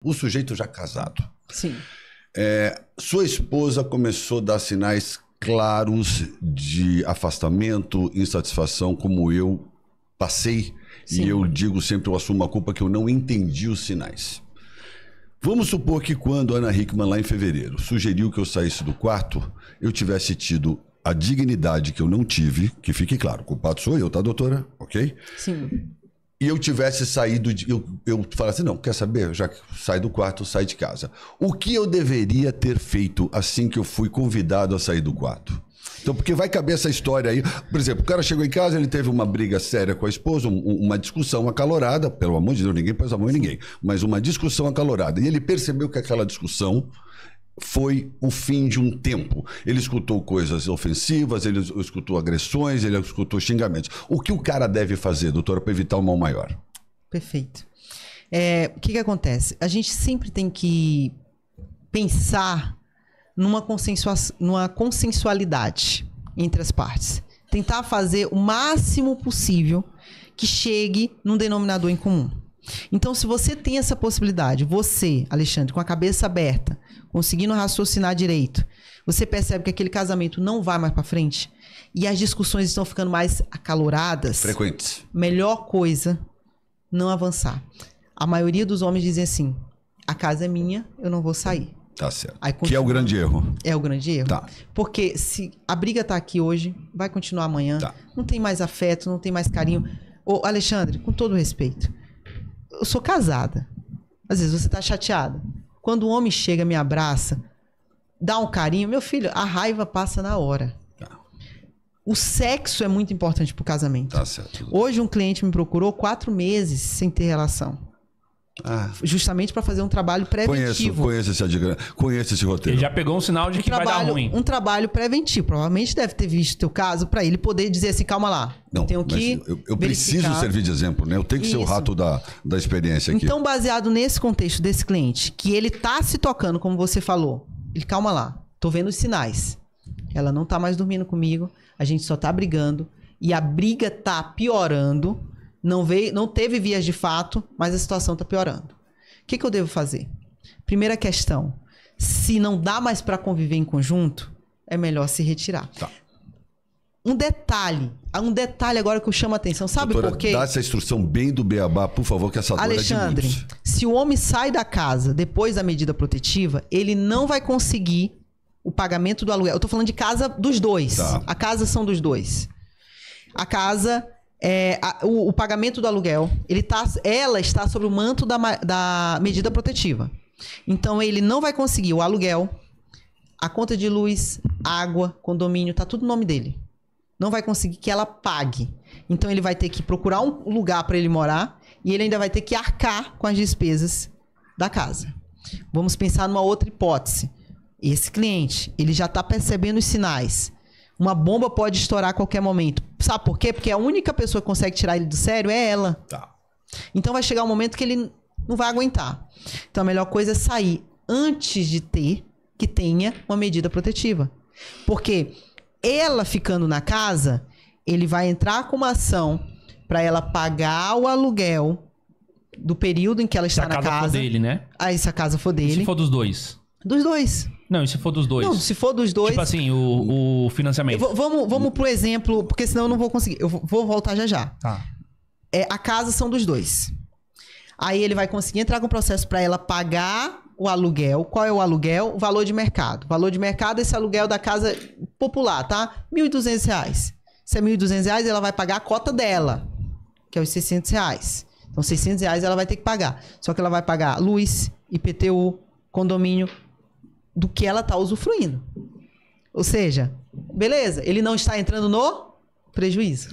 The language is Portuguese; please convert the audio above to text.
O sujeito já casado. Sim. Sua esposa começou a dar sinais claros de afastamento, insatisfação, como eu passei. Sim. E eu digo sempre, eu assumo a culpa que eu não entendi os sinais. Vamos supor que quando a Ana Hickman, lá em fevereiro, sugeriu que eu saísse do quarto, eu tivesse tido a dignidade que eu não tive, que fique claro, o culpado sou eu, tá, doutora? Ok? Sim. E eu tivesse saído, eu falasse, não, quer saber? Já saí do quarto, saí de casa. O que eu deveria ter feito assim que eu fui convidado a sair do quarto? Então, porque vai caber essa história aí. Por exemplo, o cara chegou em casa, ele teve uma briga séria com a esposa, uma discussão acalorada, pelo amor de Deus, ninguém pôs a mão em ninguém, mas uma discussão acalorada. E ele percebeu que aquela discussão foi o fim de um tempo. Ele escutou coisas ofensivas, ele escutou agressões, ele escutou xingamentos. O que o cara deve fazer, doutora, para evitar um mal maior? Perfeito. O que acontece? A gente sempre tem que pensar numa consensualidade entre as partes. Tentar fazer o máximo possível que chegue num denominador em comum. Então, se você tem essa possibilidade, você, Alexandre, com a cabeça aberta, conseguindo raciocinar direito, você percebe que aquele casamento não vai mais para frente e as discussões estão ficando mais acaloradas. Frequentes. Melhor coisa, não avançar. A maioria dos homens dizem assim, a casa é minha, eu não vou sair. Tá certo. Que é o grande erro. É o grande erro. Tá. Porque se a briga tá aqui hoje, vai continuar amanhã. Tá. Não tem mais afeto, não tem mais carinho. Ô, Alexandre, com todo respeito, eu sou casada. Às vezes você tá chateada. Quando o homem chega, me abraça, dá um carinho, meu filho, a raiva passa na hora. Tá. O sexo é muito importante pro casamento. Tá certo. Hoje um cliente me procurou 4 meses sem ter relação. Justamente para fazer um trabalho preventivo. Conheço esse roteiro. Ele já pegou um sinal de que vai dar ruim. Um trabalho preventivo. Provavelmente deve ter visto o teu caso para ele poder dizer assim, calma lá. Não, tenho que eu preciso servir de exemplo, né? Eu tenho que ser o rato da experiência aqui. Então, baseado nesse contexto desse cliente, que ele tá se tocando, como você falou, ele, calma lá, tô vendo os sinais. Ela não tá mais dormindo comigo, a gente só tá brigando e a briga tá piorando. Não teve vias de fato, mas a situação está piorando. O que eu devo fazer? Primeira questão, se não dá mais para conviver em conjunto, é melhor se retirar. Tá. Um detalhe agora que eu chamo a atenção, sabe por quê? Dá essa instrução bem do beabá, por favor, que essa dor Alexandre, é de muitos. Se o homem sai da casa depois da medida protetiva, ele não vai conseguir o pagamento do aluguel. Eu tô falando de casa dos dois. Tá. A casa são dos dois. A casa... o pagamento do aluguel, ela está sobre o manto da medida protetiva. Então, ele não vai conseguir o aluguel, a conta de luz, água, condomínio, tá tudo no nome dele. Não vai conseguir que ela pague. Então, ele vai ter que procurar um lugar para ele morar e ele ainda vai ter que arcar com as despesas da casa. Vamos pensar numa outra hipótese. Esse cliente, ele já está percebendo os sinais. Uma bomba pode estourar a qualquer momento. Sabe por quê? Porque a única pessoa que consegue tirar ele do sério é ela. Tá. Então vai chegar um momento que ele não vai aguentar. Então a melhor coisa é sair antes de que tenha uma medida protetiva. Porque ela ficando na casa, ele vai entrar com uma ação para ela pagar o aluguel do período em que ela está na casa. Se a casa for dele, né? Se a casa for dele. E se for dos dois? Dos dois. Não, e se for dos dois? Não, se for dos dois... Tipo assim, o financiamento. Vamos pro exemplo, porque senão eu não vou conseguir. Eu vou voltar já. Tá. A casa são dos dois. Aí ele vai conseguir entrar com o processo para ela pagar o aluguel. Qual é o aluguel? O valor de mercado. O valor de mercado é esse aluguel da casa popular, tá? R$ 1.200. Se é R$ 1.200, ela vai pagar a cota dela, que é os R$ 600. Então, R$ 600 ela vai ter que pagar. Só que ela vai pagar luz, IPTU, condomínio, do que ela está usufruindo. Ou seja, beleza, ele não está entrando no prejuízo.